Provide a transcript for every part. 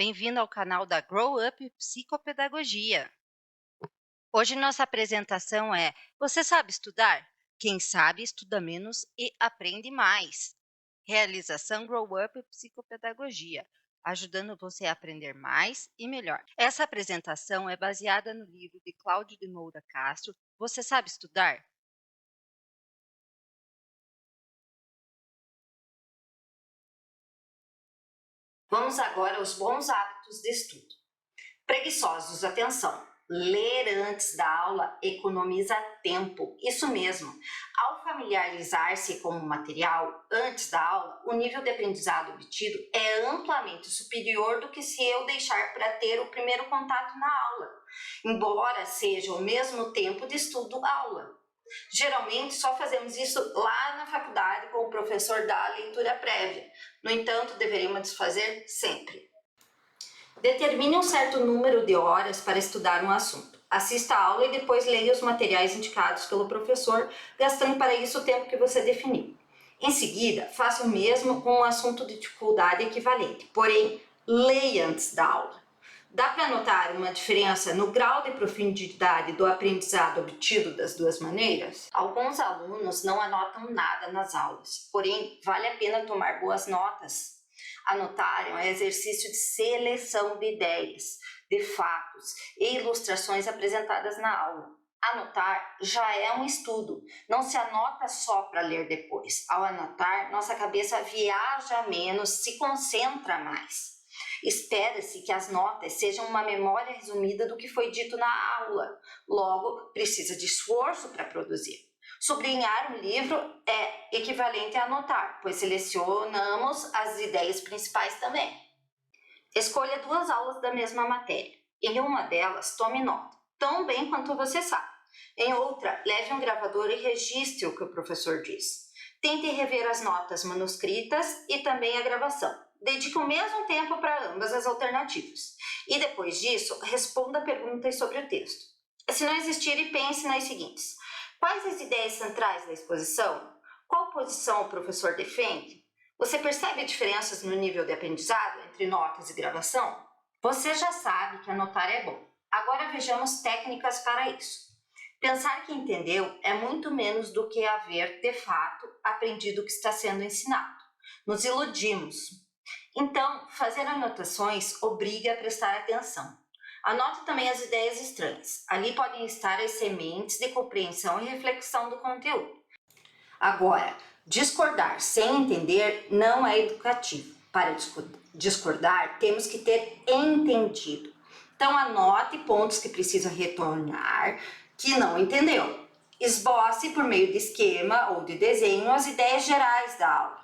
bem-vindo ao canal da Grow Up Psicopedagogia. Hoje nossa apresentação é Você sabe estudar? Quem sabe estuda menos e aprende mais. Realização Grow Up Psicopedagogia, ajudando você a aprender mais e melhor. Essa apresentação é baseada no livro de Cláudio de Moura Castro, Você sabe estudar? Vamos agora aos bons hábitos de estudo. Preguiçosos, atenção! Ler antes da aula economiza tempo. Isso mesmo. Ao familiarizar-se com o material antes da aula, o nível de aprendizado obtido é amplamente superior do que se eu deixar para ter o primeiro contato na aula, embora seja o mesmo tempo de estudo-aula. Geralmente, só fazemos isso lá na faculdade com o professor da leitura prévia. No entanto, deveríamos fazer sempre. Determine um certo número de horas para estudar um assunto. Assista a aula e depois leia os materiais indicados pelo professor, gastando para isso o tempo que você definiu. Em seguida, faça o mesmo com um assunto de dificuldade equivalente, porém, leia antes da aula. Dá para notar uma diferença no grau de profundidade do aprendizado obtido das duas maneiras? Alguns alunos não anotam nada nas aulas, porém, vale a pena tomar boas notas. Anotar é um exercício de seleção de ideias, de fatos e ilustrações apresentadas na aula. Anotar já é um estudo, não se anota só para ler depois. Ao anotar, nossa cabeça viaja menos, se concentra mais. Espera-se que as notas sejam uma memória resumida do que foi dito na aula, logo precisa de esforço para produzir. Sublinhar um livro é equivalente a anotar, pois selecionamos as ideias principais também. Escolha duas aulas da mesma matéria. Em uma delas, tome nota, tão bem quanto você sabe. Em outra, leve um gravador e registre o que o professor diz. Tente rever as notas manuscritas e também a gravação. Dedique o mesmo tempo para ambas as alternativas. E depois disso, responda perguntas sobre o texto. Se não existirem, pense nas seguintes. Quais as ideias centrais da exposição? Qual posição o professor defende? Você percebe diferenças no nível de aprendizado entre notas e gravação? Você já sabe que anotar é bom. Agora vejamos técnicas para isso. Pensar que entendeu é muito menos do que haver, de fato, aprendido o que está sendo ensinado. Nos iludimos. Então, fazer anotações obriga a prestar atenção. Anote também as ideias estranhas. Ali podem estar as sementes de compreensão e reflexão do conteúdo. Agora, discordar sem entender não é educativo. Para discordar, temos que ter entendido. Então, anote pontos que precisa retornar, que não entendeu. Esboce por meio de esquema ou de desenho as ideias gerais da aula.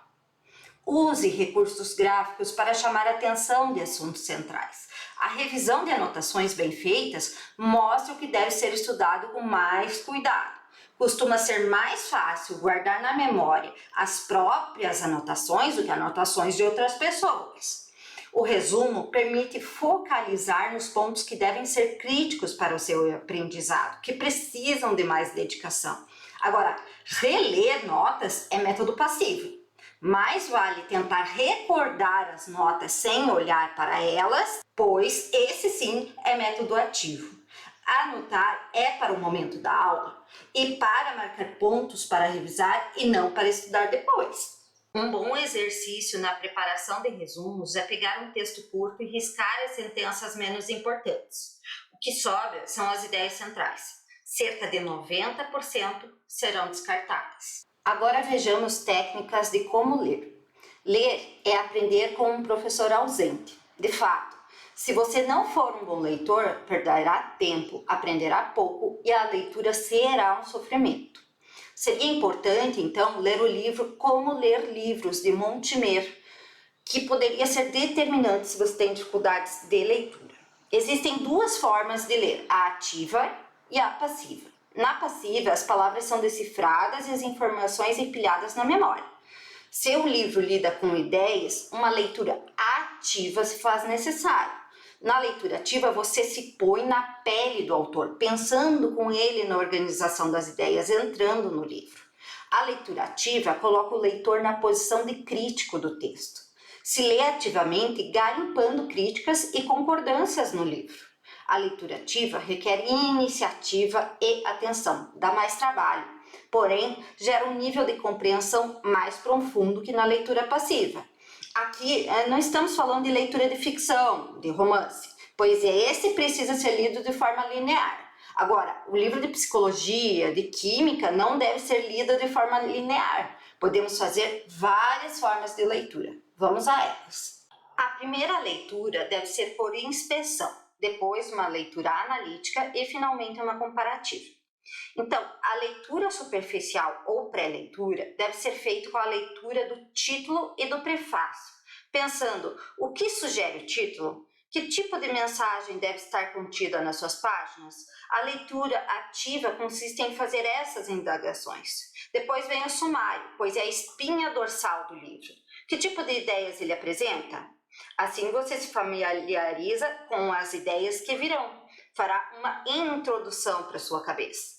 Use recursos gráficos para chamar a atenção de assuntos centrais. A revisão de anotações bem feitas mostra o que deve ser estudado com mais cuidado. Costuma ser mais fácil guardar na memória as próprias anotações do que anotações de outras pessoas. O resumo permite focalizar nos pontos que devem ser críticos para o seu aprendizado, que precisam de mais dedicação. Agora, reler notas é método passivo. Mais vale tentar recordar as notas sem olhar para elas, pois esse sim é método ativo. Anotar é para o momento da aula e para marcar pontos para revisar e não para estudar depois. Um bom exercício na preparação de resumos é pegar um texto curto e riscar as sentenças menos importantes. O que sobra são as ideias centrais. Cerca de 90% serão descartadas. Agora vejamos técnicas de como ler. Ler é aprender com um professor ausente. De fato, se você não for um bom leitor, perderá tempo, aprenderá pouco e a leitura será um sofrimento. Seria importante, então, ler o livro Como Ler Livros, de Montimer, que poderia ser determinante se você tem dificuldades de leitura. Existem duas formas de ler, a ativa e a passiva. Na passiva, as palavras são decifradas e as informações empilhadas na memória. Se o livro lida com ideias, uma leitura ativa se faz necessária. Na leitura ativa, você se põe na pele do autor, pensando com ele na organização das ideias, entrando no livro. A leitura ativa coloca o leitor na posição de crítico do texto. Se lê ativamente, garimpando críticas e concordâncias no livro. A leitura ativa requer iniciativa e atenção, dá mais trabalho, porém gera um nível de compreensão mais profundo que na leitura passiva. Aqui não estamos falando de leitura de ficção, de romance, pois esse precisa ser lido de forma linear. Agora, o livro de psicologia, de química, não deve ser lido de forma linear. Podemos fazer várias formas de leitura. Vamos a elas. A primeira leitura deve ser por inspeção, depois uma leitura analítica e finalmente uma comparativa. Então, a leitura superficial ou pré-leitura deve ser feita com a leitura do título e do prefácio, pensando o que sugere o título, que tipo de mensagem deve estar contida nas suas páginas. A leitura ativa consiste em fazer essas indagações. Depois vem o sumário, pois é a espinha dorsal do livro. Que tipo de ideias ele apresenta? Assim você se familiariza com as ideias que virão, fará uma introdução para sua cabeça.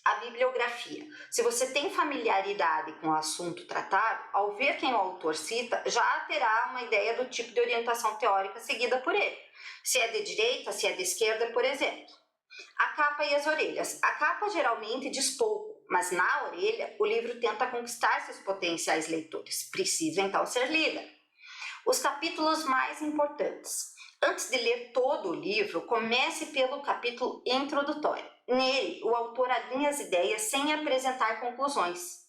A bibliografia. Se você tem familiaridade com o assunto tratado, ao ver quem o autor cita, já terá uma ideia do tipo de orientação teórica seguida por ele. Se é de direita, se é de esquerda, por exemplo. A capa e as orelhas. A capa geralmente diz pouco, mas na orelha o livro tenta conquistar seus potenciais leitores. Precisa então ser lida. Os capítulos mais importantes. Antes de ler todo o livro, comece pelo capítulo introdutório. Nele, o autor alinha as ideias sem apresentar conclusões.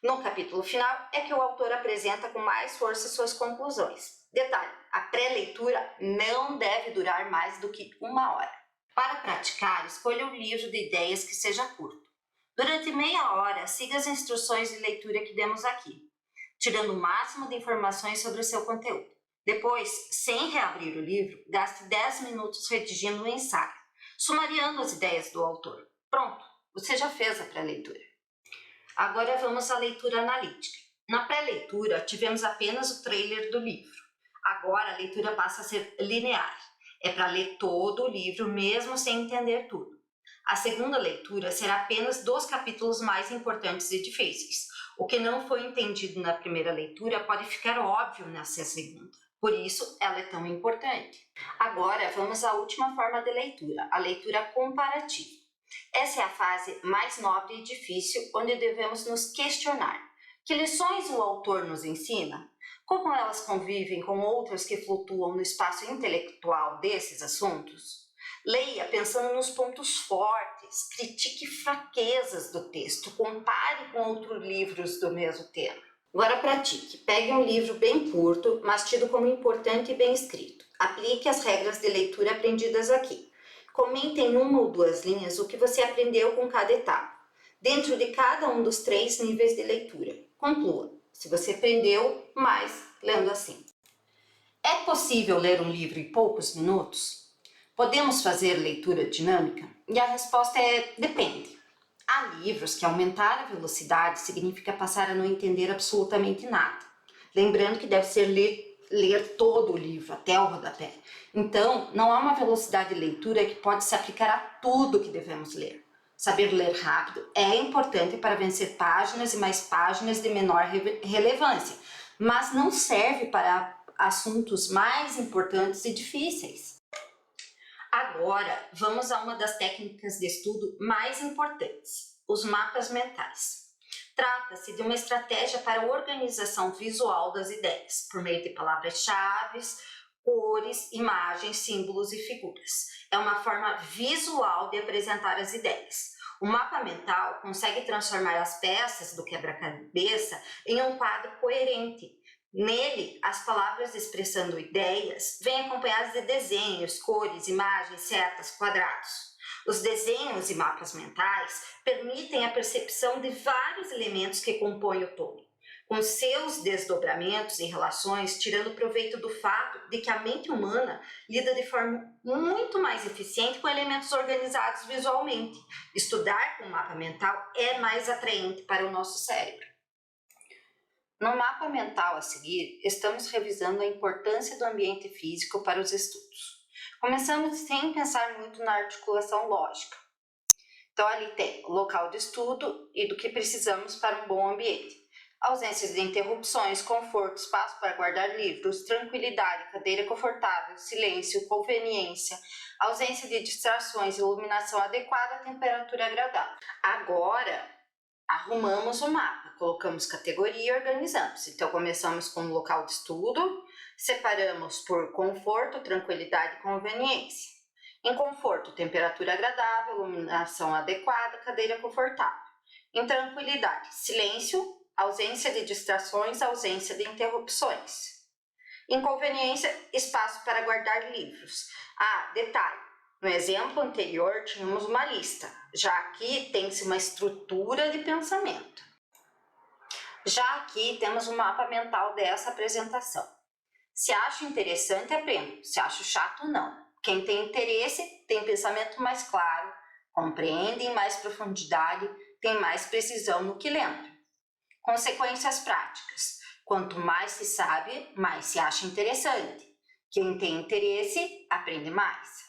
No capítulo final é que o autor apresenta com mais força suas conclusões. Detalhe, a pré-leitura não deve durar mais do que 1 hora. Para praticar, escolha um livro de ideias que seja curto. Durante meia hora, siga as instruções de leitura que demos aqui, tirando o máximo de informações sobre o seu conteúdo. Depois, sem reabrir o livro, gaste 10 minutos redigindo um ensaio, sumariando as ideias do autor. Pronto, você já fez a pré-leitura. Agora vamos à leitura analítica. Na pré-leitura, tivemos apenas o trailer do livro. Agora a leitura passa a ser linear. É para ler todo o livro, mesmo sem entender tudo. A segunda leitura será apenas dos capítulos mais importantes e difíceis. O que não foi entendido na primeira leitura pode ficar óbvio nessa segunda. Por isso, ela é tão importante. Agora, vamos à última forma de leitura, a leitura comparativa. Essa é a fase mais nobre e difícil, onde devemos nos questionar. Que lições o autor nos ensina? Como elas convivem com outras que flutuam no espaço intelectual desses assuntos? Leia pensando nos pontos fortes, critique fraquezas do texto, compare com outros livros do mesmo tema. Agora pratique. Pegue um livro bem curto, mas tido como importante e bem escrito. Aplique as regras de leitura aprendidas aqui. Comente em 1 ou 2 linhas o que você aprendeu com cada etapa, dentro de cada um dos 3 níveis de leitura. Conclua, se você aprendeu mais lendo assim. É possível ler um livro em poucos minutos? Podemos fazer leitura dinâmica? E a resposta é depende. Há livros que aumentar a velocidade significa passar a não entender absolutamente nada. Lembrando que deve ser ler todo o livro, até o rodapé. Então, não há uma velocidade de leitura que pode se aplicar a tudo que devemos ler. Saber ler rápido é importante para vencer páginas e mais páginas de menor relevância, mas não serve para assuntos mais importantes e difíceis. Agora, vamos a uma das técnicas de estudo mais importantes, os mapas mentais. Trata-se de uma estratégia para a organização visual das ideias, por meio de palavras-chave, cores, imagens, símbolos e figuras. É uma forma visual de apresentar as ideias. O mapa mental consegue transformar as peças do quebra-cabeça em um quadro coerente. Nele, as palavras expressando ideias vêm acompanhadas de desenhos, cores, imagens, setas, quadrados. Os desenhos e mapas mentais permitem a percepção de vários elementos que compõem o todo, com seus desdobramentos e relações, tirando proveito do fato de que a mente humana lida de forma muito mais eficiente com elementos organizados visualmente. Estudar com mapa mental é mais atraente para o nosso cérebro. No mapa mental a seguir, estamos revisando a importância do ambiente físico para os estudos. Começamos sem pensar muito na articulação lógica. Então ali tem o local de estudo e do que precisamos para um bom ambiente. Ausência de interrupções, conforto, espaço para guardar livros, tranquilidade, cadeira confortável, silêncio, conveniência, ausência de distrações, iluminação adequada, temperatura agradável. Agora, arrumamos o mapa, colocamos categoria e organizamos. Então, começamos com o local de estudo, separamos por conforto, tranquilidade e conveniência. Em conforto, temperatura agradável, iluminação adequada, cadeira confortável. Em tranquilidade, silêncio, ausência de distrações, ausência de interrupções. Inconveniência, espaço para guardar livros. Detalhe, no exemplo anterior tínhamos uma lista, já aqui tem-se uma estrutura de pensamento. Já aqui temos um mapa mental dessa apresentação. Se acho interessante, aprendo. Se acho chato, não. Quem tem interesse tem pensamento mais claro, compreende em mais profundidade, tem mais precisão no que lembra. Consequências práticas. Quanto mais se sabe, mais se acha interessante. Quem tem interesse, aprende mais.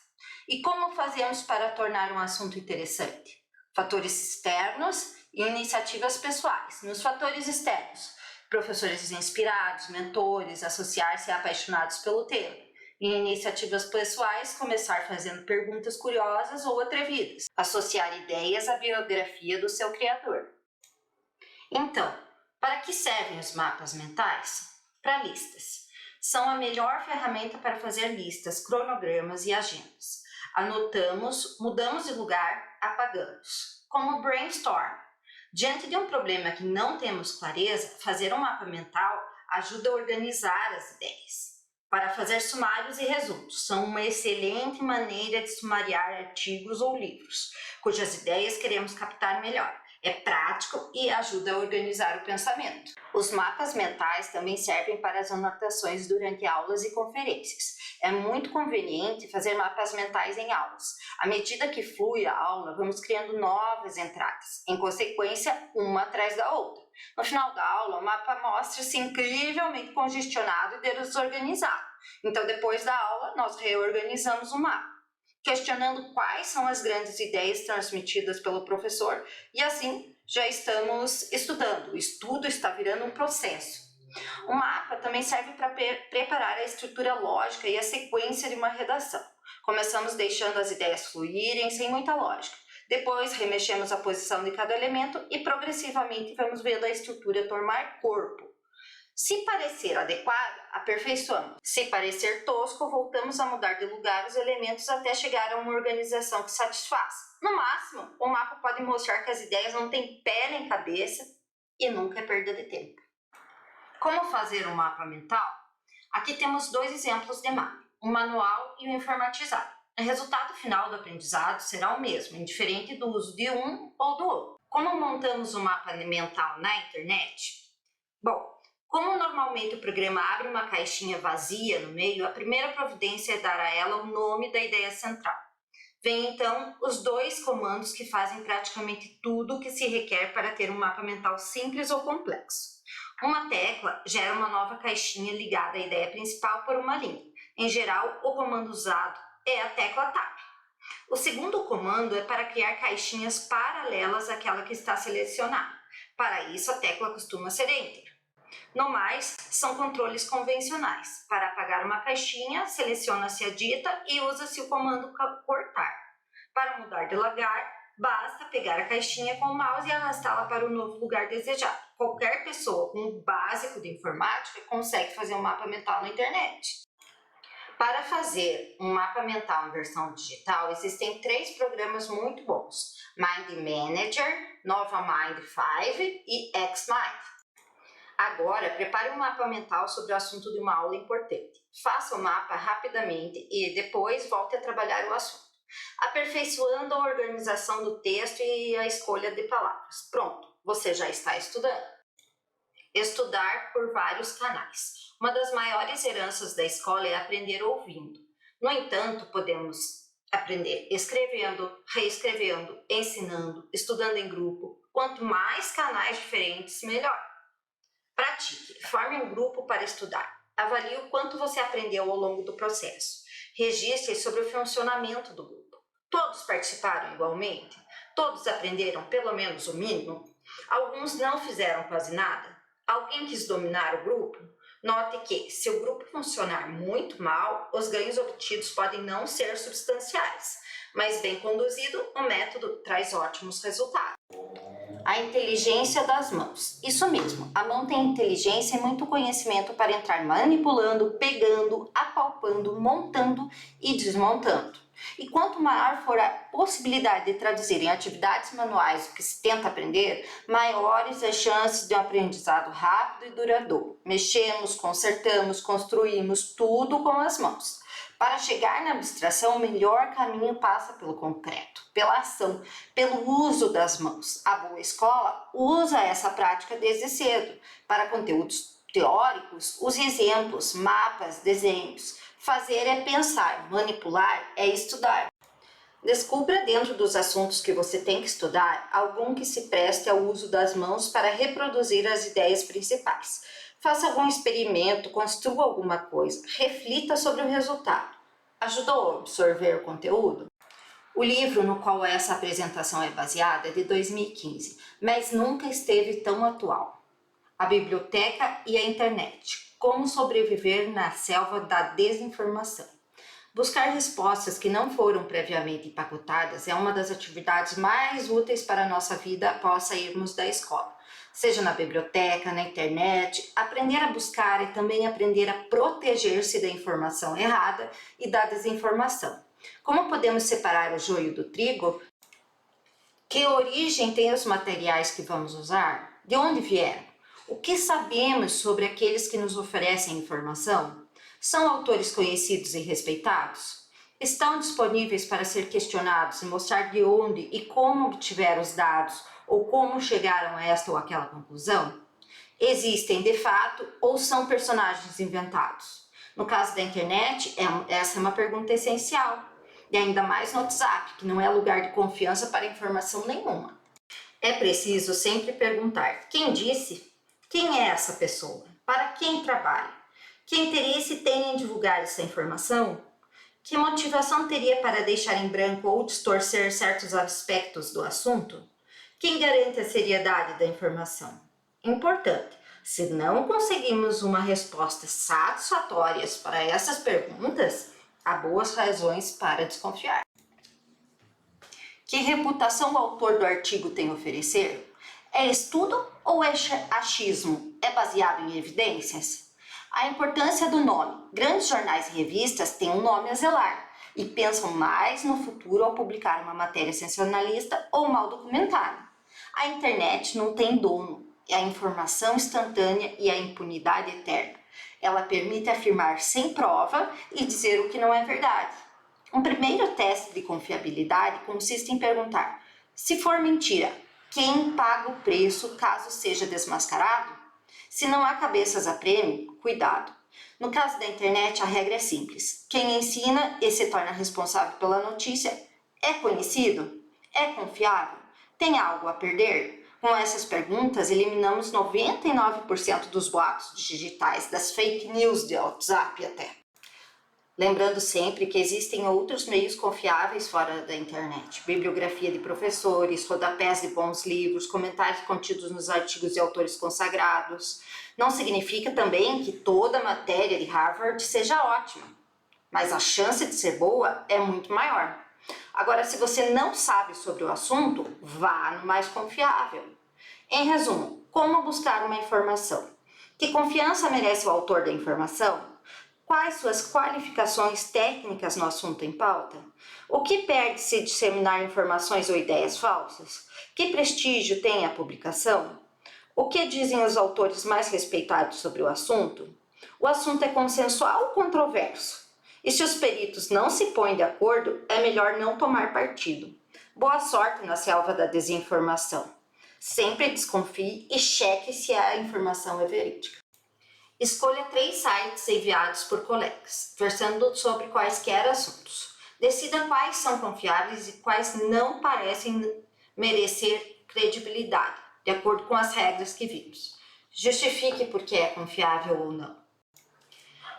E como fazemos para tornar um assunto interessante? Fatores externos e iniciativas pessoais. Nos fatores externos, professores inspirados, mentores, associar-se a apaixonados pelo tema. Em iniciativas pessoais, começar fazendo perguntas curiosas ou atrevidas. Associar ideias à biografia do seu criador. Então, para que servem os mapas mentais? Para listas. São a melhor ferramenta para fazer listas, cronogramas e agendas. Anotamos, mudamos de lugar, apagamos. Como brainstorm. Diante de um problema que não temos clareza, fazer um mapa mental ajuda a organizar as ideias. Para fazer sumários e resumos, são uma excelente maneira de sumariar artigos ou livros, cujas ideias queremos captar melhor. É prático e ajuda a organizar o pensamento. Os mapas mentais também servem para as anotações durante aulas e conferências. É muito conveniente fazer mapas mentais em aulas. À medida que flui a aula, vamos criando novas entradas, em consequência, uma atrás da outra. No final da aula, o mapa mostra-se incrivelmente congestionado e desorganizado. Então, depois da aula, nós reorganizamos o mapa, questionando quais são as grandes ideias transmitidas pelo professor e assim já estamos estudando. O estudo está virando um processo. O mapa também serve para preparar a estrutura lógica e a sequência de uma redação. Começamos deixando as ideias fluírem sem muita lógica. Depois remexemos a posição de cada elemento e progressivamente vamos vendo a estrutura tomar corpo. Se parecer adequada, aperfeiçoamos. Se parecer tosco, voltamos a mudar de lugar os elementos até chegar a uma organização que satisfaz. No máximo, o mapa pode mostrar que as ideias não têm pé nem cabeça e nunca é perda de tempo. Como fazer um mapa mental? Aqui temos dois exemplos de mapa, o manual e o informatizado. O resultado final do aprendizado será o mesmo, indiferente do uso de um ou do outro. Como montamos um mapa mental na internet? Bom, como normalmente o programa abre uma caixinha vazia no meio, a primeira providência é dar a ela o nome da ideia central. Vem então os dois comandos que fazem praticamente tudo o que se requer para ter um mapa mental simples ou complexo. Uma tecla gera uma nova caixinha ligada à ideia principal por uma linha. Em geral, o comando usado é a tecla Tab. O segundo comando é para criar caixinhas paralelas àquela que está selecionada. Para isso, a tecla costuma ser Enter. No mais, são controles convencionais. Para apagar uma caixinha, seleciona-se a dita e usa-se o comando cortar. Para mudar de lugar, basta pegar a caixinha com o mouse e arrastá-la para o novo lugar desejado. Qualquer pessoa com o básico de informática consegue fazer um mapa mental na internet. Para fazer um mapa mental em versão digital, existem 3 programas muito bons: Mind Manager, Nova Mind 5 e XMind. Agora, prepare um mapa mental sobre o assunto de uma aula importante. Faça o mapa rapidamente e depois volte a trabalhar o assunto, aperfeiçoando a organização do texto e a escolha de palavras. Pronto, você já está estudando. Estudar por vários canais. Uma das maiores heranças da escola é aprender ouvindo. No entanto, podemos aprender escrevendo, reescrevendo, ensinando, estudando em grupo. Quanto mais canais diferentes, melhor. Pratique, forme um grupo para estudar. Avalie o quanto você aprendeu ao longo do processo. Registre sobre o funcionamento do grupo. Todos participaram igualmente? Todos aprenderam pelo menos o mínimo? Alguns não fizeram quase nada? Alguém quis dominar o grupo? Note que, se o grupo funcionar muito mal, os ganhos obtidos podem não ser substanciais, mas bem conduzido, o método traz ótimos resultados. A inteligência das mãos. Isso mesmo, a mão tem inteligência e muito conhecimento para entrar manipulando, pegando, apalpando, montando e desmontando. E quanto maior for a possibilidade de traduzir em atividades manuais o que se tenta aprender, maiores as chances de um aprendizado rápido e duradouro. Mexemos, consertamos, construímos tudo com as mãos. Para chegar na abstração, o melhor caminho passa pelo concreto, pela ação, pelo uso das mãos. A boa escola usa essa prática desde cedo. Para conteúdos teóricos, use exemplos, mapas, desenhos. Fazer é pensar, manipular é estudar. Descubra dentro dos assuntos que você tem que estudar algum que se preste ao uso das mãos para reproduzir as ideias principais. Faça algum experimento, construa alguma coisa, reflita sobre o resultado. Ajudou a absorver o conteúdo? O livro no qual essa apresentação é baseada é de 2015, mas nunca esteve tão atual. A biblioteca e a internet. Como sobreviver na selva da desinformação. Buscar respostas que não foram previamente empacotadas é uma das atividades mais úteis para a nossa vida após sairmos da escola. Seja na biblioteca, na internet, aprender a buscar e também aprender a proteger-se da informação errada e da desinformação. Como podemos separar o joio do trigo? Que origem têm os materiais que vamos usar? De onde vieram? O que sabemos sobre aqueles que nos oferecem informação? São autores conhecidos e respeitados? Estão disponíveis para ser questionados e mostrar de onde e como obtiveram os dados ou como chegaram a esta ou aquela conclusão? Existem de fato ou são personagens inventados? No caso da internet, essa é uma pergunta essencial. E ainda mais no WhatsApp, que não é lugar de confiança para informação nenhuma. É preciso sempre perguntar: quem disse? Quem é essa pessoa? Para quem trabalha? Que interesse tem em divulgar essa informação? Que motivação teria para deixar em branco ou distorcer certos aspectos do assunto? Quem garante a seriedade da informação? Importante, se não conseguimos uma resposta satisfatória para essas perguntas, há boas razões para desconfiar. Que reputação o autor do artigo tem a oferecer? É estudo ou é achismo? É baseado em evidências? A importância do nome. Grandes jornais e revistas têm um nome a zelar e pensam mais no futuro ao publicar uma matéria sensacionalista ou mal documentada. A internet não tem dono, é a informação instantânea e a impunidade eterna. Ela permite afirmar sem prova e dizer o que não é verdade. Um primeiro teste de confiabilidade consiste em perguntar: se for mentira, quem paga o preço caso seja desmascarado? Se não há cabeças a prêmio, cuidado. No caso da internet, a regra é simples. Quem ensina e se torna responsável pela notícia é conhecido? É confiável? Tem algo a perder? Com essas perguntas, eliminamos 99% dos boatos digitais, das fake news de WhatsApp até. Lembrando sempre que existem outros meios confiáveis fora da internet. Bibliografia de professores, rodapés de bons livros, comentários contidos nos artigos de autores consagrados. Não significa também que toda matéria de Harvard seja ótima, mas a chance de ser boa é muito maior. Agora, se você não sabe sobre o assunto, vá no mais confiável. Em resumo, como buscar uma informação? Que confiança merece o autor da informação? Quais suas qualificações técnicas no assunto em pauta? O que perde-se disseminar informações ou ideias falsas? Que prestígio tem a publicação? O que dizem os autores mais respeitados sobre o assunto? O assunto é consensual ou controverso? E se os peritos não se põem de acordo, é melhor não tomar partido. Boa sorte na selva da desinformação. Sempre desconfie e cheque se a informação é verídica. Escolha 3 sites enviados por colegas, versando sobre quaisquer assuntos. Decida quais são confiáveis e quais não parecem merecer credibilidade, de acordo com as regras que vimos. Justifique por que é confiável ou não.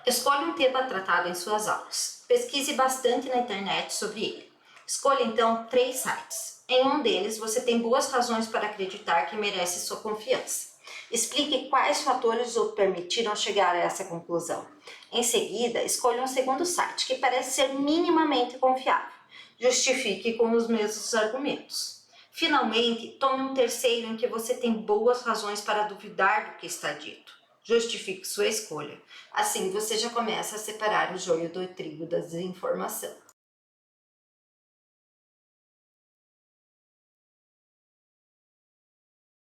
Escolha um tema tratado em suas aulas. Pesquise bastante na internet sobre ele. Escolha então 3 sites. Em um deles, você tem boas razões para acreditar que merece sua confiança. Explique quais fatores o permitiram chegar a essa conclusão. Em seguida, escolha um segundo site que parece ser minimamente confiável. Justifique com os mesmos argumentos. Finalmente, tome um terceiro em que você tem boas razões para duvidar do que está dito. Justifique sua escolha. Assim, você já começa a separar o joio do trigo da desinformação.